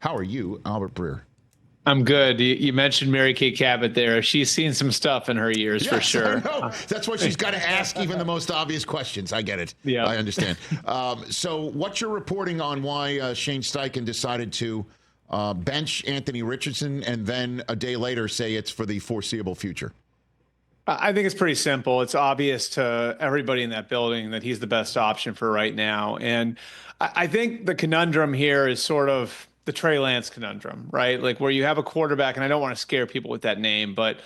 How are you, Albert Breer? I'm good. You mentioned Mary Kay Cabot there. She's seen some stuff in her years for Yes, I sure. know. That's why she's got to ask even the most obvious questions. I get it. Yeah. I understand. So what's your reporting on why Shane Steichen decided to bench Anthony Richardson and then a day later say it's for the foreseeable future? I think it's pretty simple. It's obvious to everybody in that building that he's the best option for right now. And I think the conundrum here is sort of the Trey Lance conundrum, right? Like where you have a quarterback, and I don't want to scare people with that name, but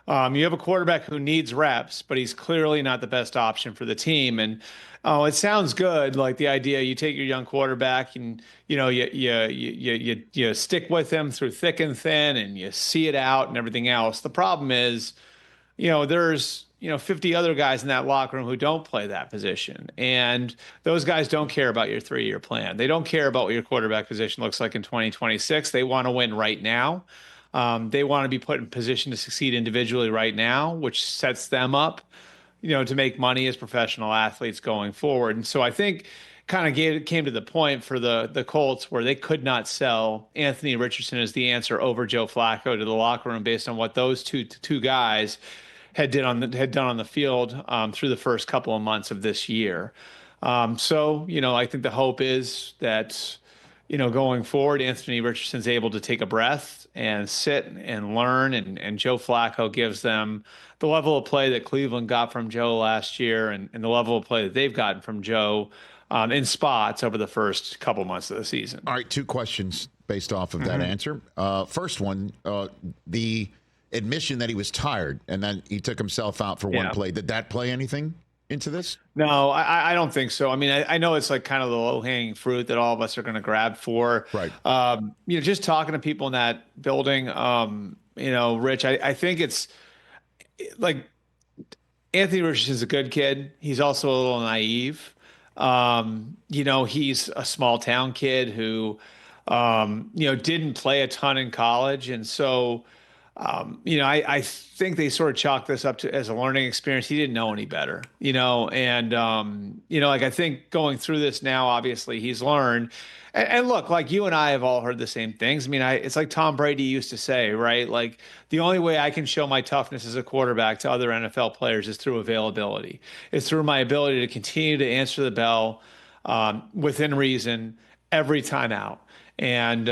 you have a quarterback who needs reps, but he's clearly not the best option for the team. And it sounds good, like the idea you take your young quarterback and you stick with him through thick and thin, and you see it out and everything else. The problem is, there's 50 other guys in that locker room who don't play that position. And those guys don't care about your 3-year plan. They don't care about what your quarterback position looks like in 2026. They want to win right now. They want to be put in position to succeed individually right now, which sets them up, to make money as professional athletes going forward. And so I think kind of came to the point for the Colts where they could not sell Anthony Richardson as the answer over Joe Flacco to the locker room based on what those two guys had done on the field through the first couple of months of this year. So I think the hope is that going forward, Anthony Richardson's able to take a breath and sit and learn, and Joe Flacco gives them the level of play that Cleveland got from Joe last year, and the level of play that they've gotten from Joe in spots over the first couple months of the season. All right, two questions based off of that answer. First one, the admission that he was tired and then he took himself out for one play. Did that play anything into this? No, I don't think so. I mean, I know it's like kind of the low-hanging fruit that all of us are going to grab for. Right. Just talking to people in that building, Rich, I think it's like Anthony Richardson's a good kid. He's also a little naive. He's a small town kid who, didn't play a ton in college. And so, I think they sort of chalk this up to as a learning experience. He didn't know any better, and, I think going through this now, obviously he's learned. And look, like you and I have all heard the same things. I mean, it's like Tom Brady used to say, right? Like the only way I can show my toughness as a quarterback to other NFL players is through availability. It's through my ability to continue to answer the bell within reason every time out. And,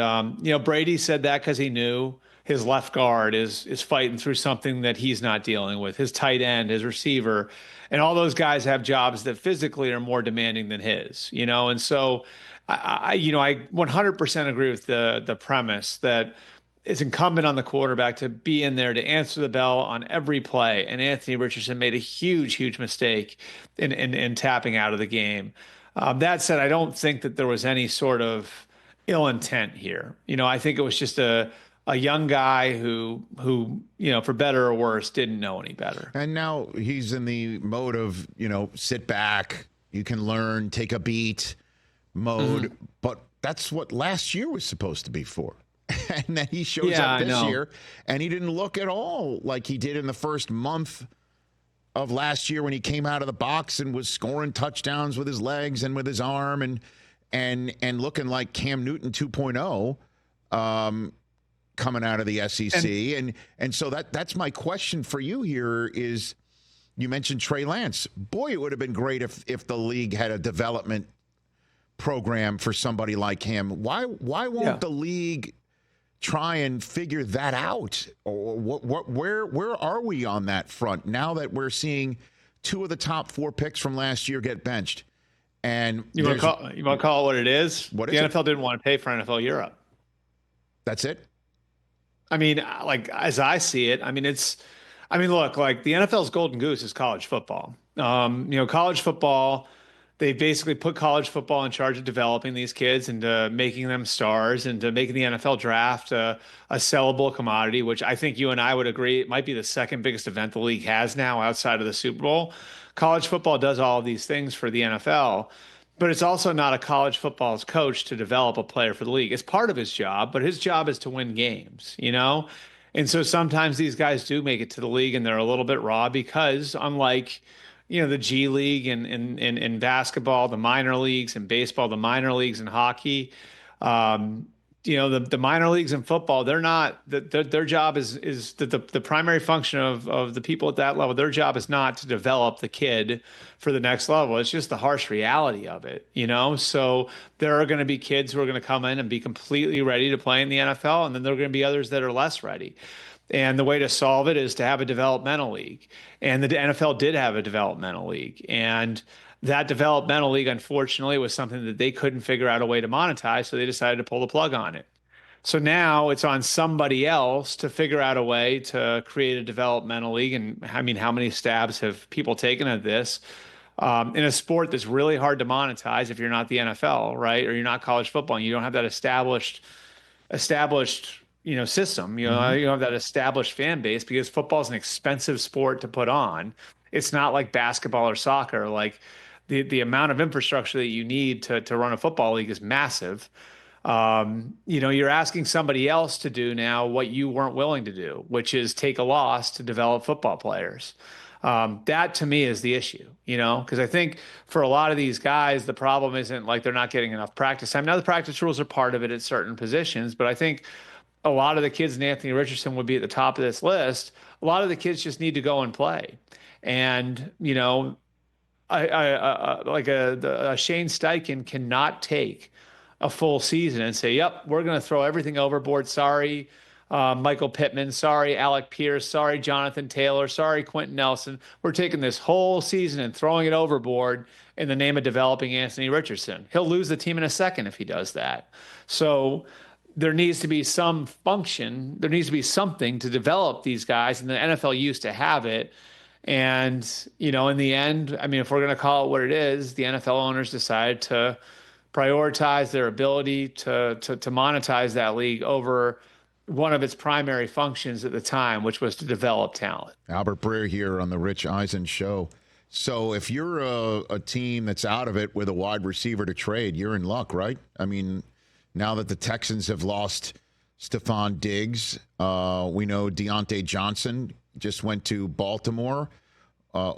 Brady said that because he knew his left guard is fighting through something that he's not dealing with. His tight end, his receiver, and all those guys have jobs that physically are more demanding than his, and so I 100% agree with the premise that it's incumbent on the quarterback to be in there to answer the bell on every play. And Anthony Richardson made a huge mistake in tapping out of the game. That said, I don't think that there was any sort of ill intent here. I think it was just a young guy who, for better or worse, didn't know any better. And now he's in the mode of, sit back, you can learn, take a beat mode. But that's what last year was supposed to be for. And then he shows up this year, and he didn't look at all like he did in the first month of last year when he came out of the box and was scoring touchdowns with his legs and with his arm and looking like Cam Newton 2.0. Coming out of the SEC. And so that's my question for you here is you mentioned Trey Lance. Boy, it would have been great if the league had a development program for somebody like him. Why won't the league try and figure that out? Or where are we on that front now that we're seeing two of the top 4 picks from last year get benched? And you want to call it what it is? What the is NFL didn't want to pay for NFL Europe. That's it? I mean, like as I see it, look, like the NFL's golden goose is college football. College football, they basically put college football in charge of developing these kids and making them stars and to making the NFL draft a sellable commodity, which I think you and I would agree it might be the second biggest event the league has now outside of the Super Bowl. College football does all of these things for the NFL. But it's also not a college football's coach to develop a player for the league. It's part of his job, but his job is to win games, And so sometimes these guys do make it to the league and they're a little bit raw because unlike, the G League and in basketball, the minor leagues, and baseball, the minor leagues, and hockey, the minor leagues in football, they're not their job is the primary function of the people at that level. Their job is not to develop the kid for the next level. It's just the harsh reality of it, So there are going to be kids who are going to come in and be completely ready to play in the NFL, and then there are going to be others that are less ready. And the way to solve it is to have a developmental league. And the NFL did have a developmental league. And that developmental league, unfortunately, was something that they couldn't figure out a way to monetize. So they decided to pull the plug on it. So now it's on somebody else to figure out a way to create a developmental league. And I mean, how many stabs have people taken at this in a sport that's really hard to monetize if you're not the NFL, right? Or you're not college football and you don't have that established system. You don't have that established fan base because football is an expensive sport to put on. It's not like basketball or soccer. Like the amount of infrastructure that you need to run a football league is massive. You're asking somebody else to do now what you weren't willing to do, which is take a loss to develop football players. That to me is the issue, because I think for a lot of these guys, the problem isn't like they're not getting enough practice time. Now the practice rules are part of it at certain positions, but I think a lot of the kids, and Anthony Richardson would be at the top of this list. A lot of the kids just need to go and play. And, a Shane Steichen cannot take a full season and say, yep, we're going to throw everything overboard. Sorry, Michael Pittman. Sorry, Alec Pierce. Sorry, Jonathan Taylor. Sorry, Quentin Nelson. We're taking this whole season and throwing it overboard in the name of developing Anthony Richardson. He'll lose the team in a second if he does that. So there needs to be some function. There needs to be something to develop these guys. And the NFL used to have it. And, in the end, I mean, if we're going to call it what it is, the NFL owners decided to prioritize their ability to monetize that league over one of its primary functions at the time, which was to develop talent. Albert Breer here on the Rich Eisen Show. So if you're a team that's out of it with a wide receiver to trade, you're in luck, right? I mean, now that the Texans have lost Stephon Diggs, we know Deontay Johnson just went to Baltimore.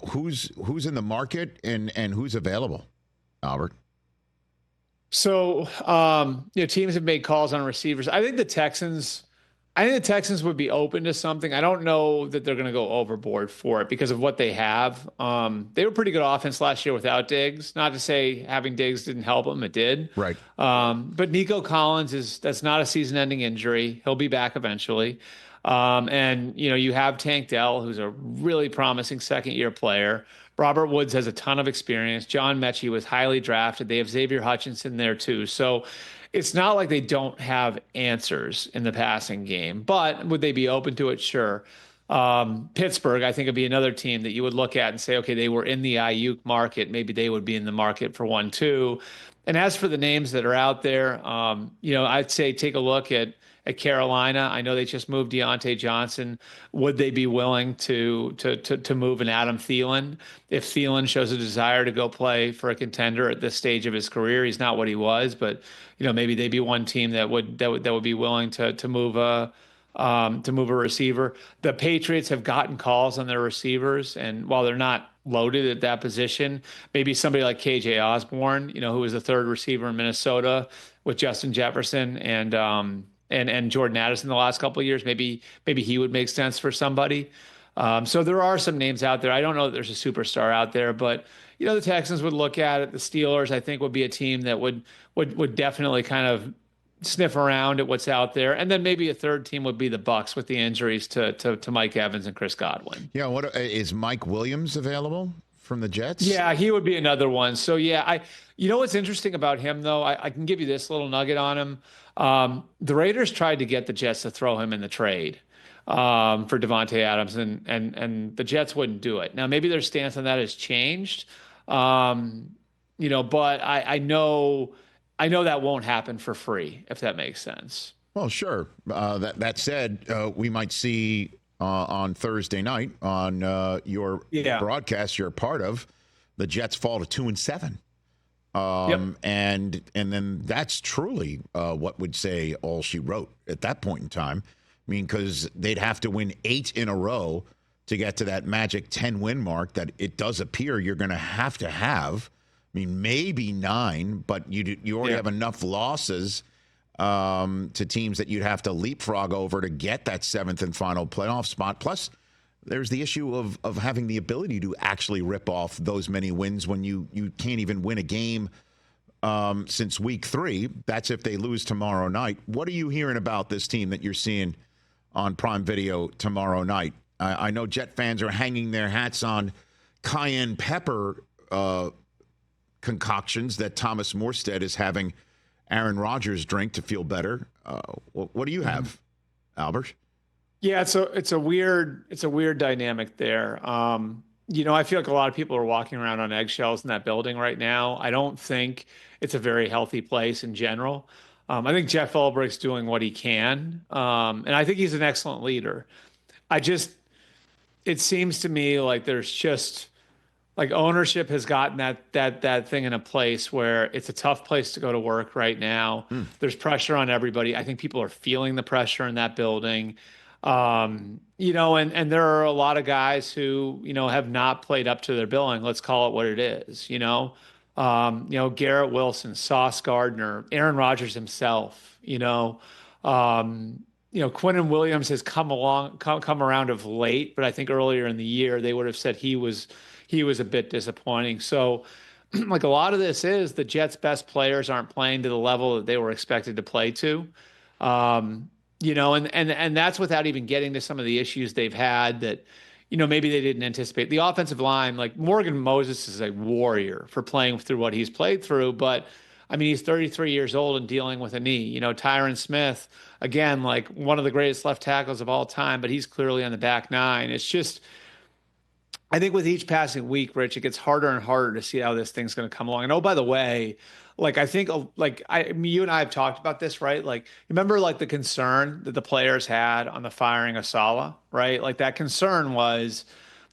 Who's in the market and who's available, Albert? So, teams have made calls on receivers. I think the Texans would be open to something. I don't know that they're going to go overboard for it because of what they have. They were pretty good offense last year without Diggs. Not to say having Diggs didn't help them. It did. Right. But Nico Collins that's not a season-ending injury. He'll be back eventually. And you have Tank Dell, who's a really promising second-year player. Robert Woods has a ton of experience. John Mechie was highly drafted. They have Xavier Hutchinson there too. So it's not like they don't have answers in the passing game, but would they be open to it? Sure. Pittsburgh, I think, would be another team that you would look at and say, okay, they were in the Ayuk market. Maybe they would be in the market for one too. And as for the names that are out there, I'd say take a look at Carolina. I know they just moved Deontay Johnson. Would they be willing to move an Adam Thielen? If Thielen shows a desire to go play for a contender at this stage of his career, he's not what he was, but maybe they'd be one team that would be willing to move a receiver. The Patriots have gotten calls on their receivers, and while they're not loaded at that position, maybe somebody like KJ Osborne, who was the third receiver in Minnesota with Justin Jefferson and Jordan Addison the last couple of years, maybe he would make sense for somebody. So there are some names out there. I don't know that there's a superstar out there, but the Texans would look at it. The Steelers, I think, would be a team that would definitely kind of sniff around at what's out there. And then maybe a third team would be the Bucs with the injuries to Mike Evans and Chris Godwin. Yeah, what is Mike Williams available from the Jets? Yeah, he would be another one. So yeah, what's interesting about him though, I can give you this little nugget on him. The Raiders tried to get the Jets to throw him in the trade for Devontae Adams, and the Jets wouldn't do it. Now maybe their stance on that has changed, but I know that won't happen for free, if that makes sense. Well, sure. That said, we might see on Thursday night on your broadcast you're a part of, the Jets fall to 2-7. And then that's truly what would say all she wrote at that point in time. I mean, because they'd have to win 8 in a row to get to that magic 10-win mark that it does appear you're going to have. I mean, maybe 9, but you already have enough losses to teams that you'd have to leapfrog over to get that seventh and final playoff spot. Plus, there's the issue of having the ability to actually rip off those many wins when you can't even win a game since week 3. That's if they lose tomorrow night. What are you hearing about this team that you're seeing on Prime Video tomorrow night? I know Jet fans are hanging their hats on cayenne pepper concoctions that Thomas Morstead is having Aaron Rodgers drink to feel better. What do you have, Albert? Yeah, it's a weird dynamic there. I feel like a lot of people are walking around on eggshells in that building right now. I don't think it's a very healthy place in general. I think Jeff Ulbricht's doing what he can, and I think he's an excellent leader. It seems to me like there's just like ownership has gotten that thing in a place where it's a tough place to go to work right now. There's pressure on everybody. I think people are feeling the pressure in that building. And there are a lot of guys who, have not played up to their billing. Let's call it what it is, Garrett Wilson, Sauce Gardner, Aaron Rodgers himself, Quinnen Williams has come around of late, but I think earlier in the year, they would have said he was a bit disappointing. So like a lot of this is the Jets' best players aren't playing to the level that they were expected to play to. And that's without even getting to some of the issues they've had that, maybe they didn't anticipate. The offensive line, like Morgan Moses is a warrior for playing through what he's played through, but I mean, he's 33 years old and dealing with a knee. Tyron Smith, again, like one of the greatest left tackles of all time, but he's clearly on the back nine. It's just, I think with each passing week, Rich, it gets harder and harder to see how this thing's going to come along. And oh, by the way, like I think, you and I have talked about this, right? Like, remember, like the concern that the players had on the firing of Saleh, right? Like that concern was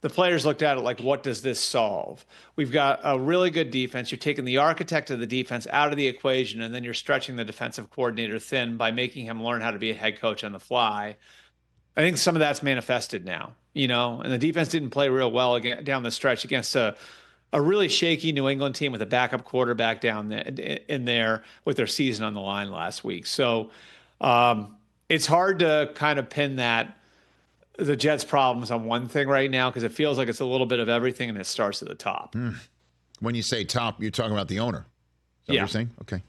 the players looked at it like, what does this solve? We've got a really good defense. You're taking the architect of the defense out of the equation, and then you're stretching the defensive coordinator thin by making him learn how to be a head coach on the fly. I think some of that's manifested now, and the defense didn't play real well again down the stretch against a really shaky New England team with a backup quarterback down in there with their season on the line last week. So it's hard to kind of pin the Jets' problems on one thing right now because it feels like it's a little bit of everything and it starts at the top. When you say top, you're talking about the owner. Is that what you're saying? Okay.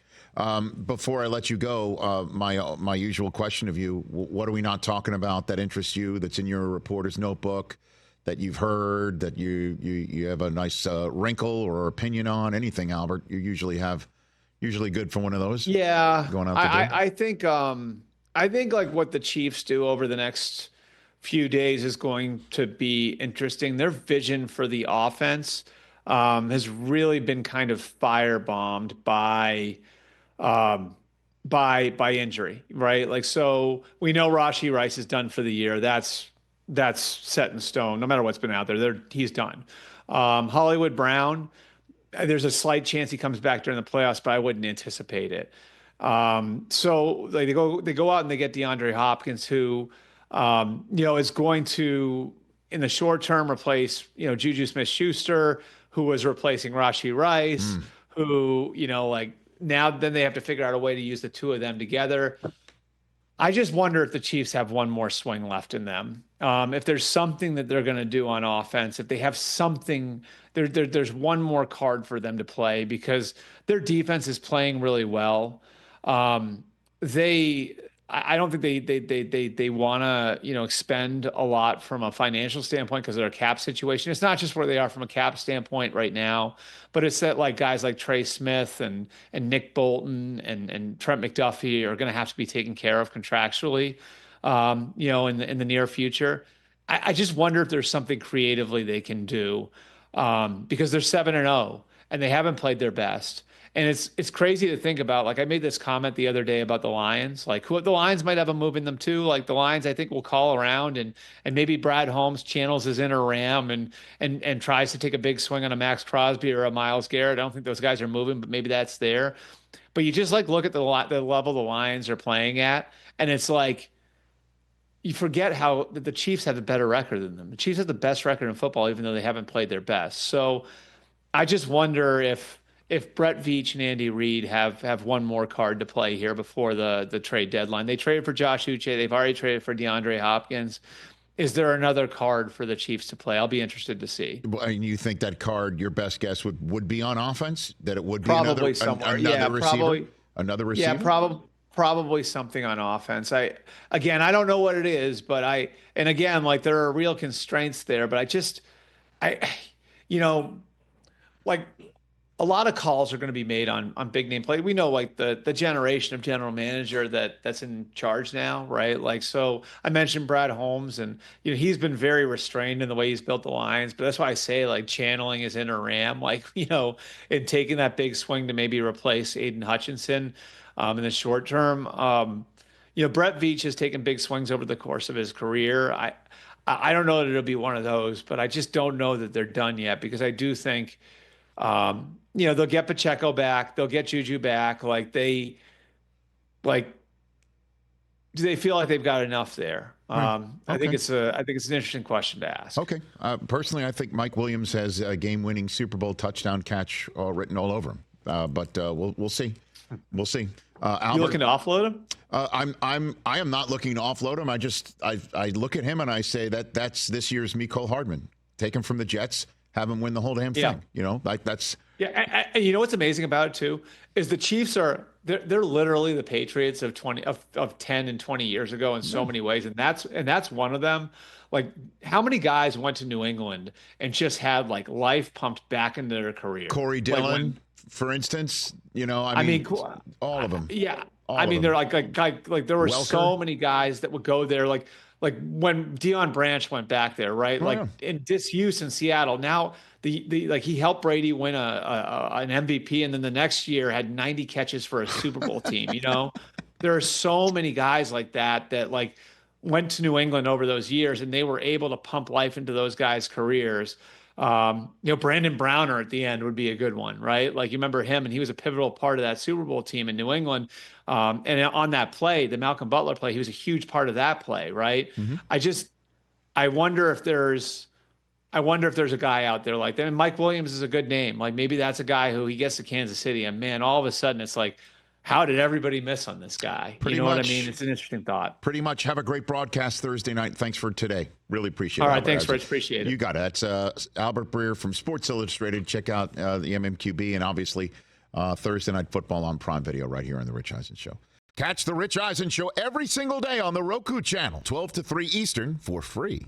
Before I let you go, my usual question of you, what are we not talking about that interests you, that's in your reporter's notebook, that you've heard, that you have a nice wrinkle or opinion on? Anything, Albert? You usually good for one of those? Yeah. Going out I think like what the Chiefs do over the next few days is going to be interesting. Their vision for the offense has really been kind of firebombed by injury, right? Like, so we know Rashee Rice is done for the year. That's set in stone. No matter what's been out there, he's done. Hollywood Brown, there's a slight chance he comes back during the playoffs, but I wouldn't anticipate it. So like they go out and they get DeAndre Hopkins, who is going to, in the short term, replace, Juju Smith-Schuster, who was replacing Rashee Rice, who, now then they have to figure out a way to use the two of them together. I just wonder if the Chiefs have one more swing left in them. If there's something that they're going to do on offense, if they have something, there's one more card for them to play because their defense is playing really well. I don't think they want to, expend a lot from a financial standpoint because of their cap situation. It's not just where they are from a cap standpoint right now, but it's that like guys like Trey Smith and Nick Bolton and Trent McDuffie are going to have to be taken care of contractually, in the near future. I just wonder if there's something creatively they can do because they're 7-0 and they haven't played their best. And it's crazy to think about. Like I made this comment the other day about the Lions. Like the Lions might have a move in them too. Like the Lions, I think will call around and maybe Brad Holmes channels his inner Ram and tries to take a big swing on a Max Crosby or a Myles Garrett. I don't think those guys are moving, but maybe that's there. But you just like look at the level the Lions are playing at, and it's like you forget how the Chiefs have a better record than them. The Chiefs have the best record in football, even though they haven't played their best. So I just wonder if if Brett Veach and Andy Reid have one more card to play here before the trade deadline. They traded for Josh Uche. They've already traded for DeAndre Hopkins. Is there another card for the Chiefs to play? I'll be interested to see. And you think that card, your best guess would be on offense? That it would be probably somewhere. another receiver? Probably. Another receiver? Yeah, probably something on offense. I don't know what it is, but and again, like there are real constraints there, but like a lot of calls are going to be made on big name play. We know like the generation of general manager that's in charge now, right? Like, so I mentioned Brad Holmes, and he's been very restrained in the way he's built the Lions, but that's why I say like channeling his inner Ram, like, and taking that big swing to maybe replace Aiden Hutchinson in the short term. Brett Veach has taken big swings over the course of his career. I don't know that it'll be one of those, but I just don't know that they're done yet, because I do think they'll get Pacheco back, they'll get Juju back. Do they feel like they've got enough there? Okay. I think it's an interesting question to ask. Okay. Personally, I think Mike Williams has a game-winning Super Bowl touchdown catch written all over him. But we'll see. We'll see. Albert, you looking to offload him? I am not looking to offload him. I look at him and I say that's this year's Mecole Hardman. Take him from the Jets, have him win the whole damn thing. That's. Yeah, and you know what's amazing about it too is the Chiefs they're literally the Patriots of 10 and 20 years ago in so many ways, and that's one of them. Like, how many guys went to New England and just had like life pumped back into their career? Corey Dillon, for instance. I mean, all of them. Yeah, they're like there were Welker. So many guys that would go there, like when Deion Branch went back there, right? In disuse in Seattle. Now he helped Brady win an MVP, and then the next year had 90 catches for a Super Bowl team. There are so many guys like that like went to New England over those years, and they were able to pump life into those guys' careers. Brandon Browner at the end would be a good one, right? Like, you remember him, and he was a pivotal part of that Super Bowl team in New England. And on that play, the Malcolm Butler play, he was a huge part of that play, right? Mm-hmm. I wonder if there's a guy out there like that. And Mike Williams is a good name. Like, maybe that's a guy who he gets to Kansas City, and man, all of a sudden it's like, how did everybody miss on this guy? What I mean? It's an interesting thought. Pretty much. Have a great broadcast Thursday night. Thanks for today. Really appreciate it. All right. Thanks, Rich. Appreciate it. You got it. That's Albert Breer from Sports Illustrated. Check out the MMQB, and obviously Thursday Night Football on Prime Video right here on The Rich Eisen Show. Catch The Rich Eisen Show every single day on the Roku Channel, 12 to 3 Eastern, for free.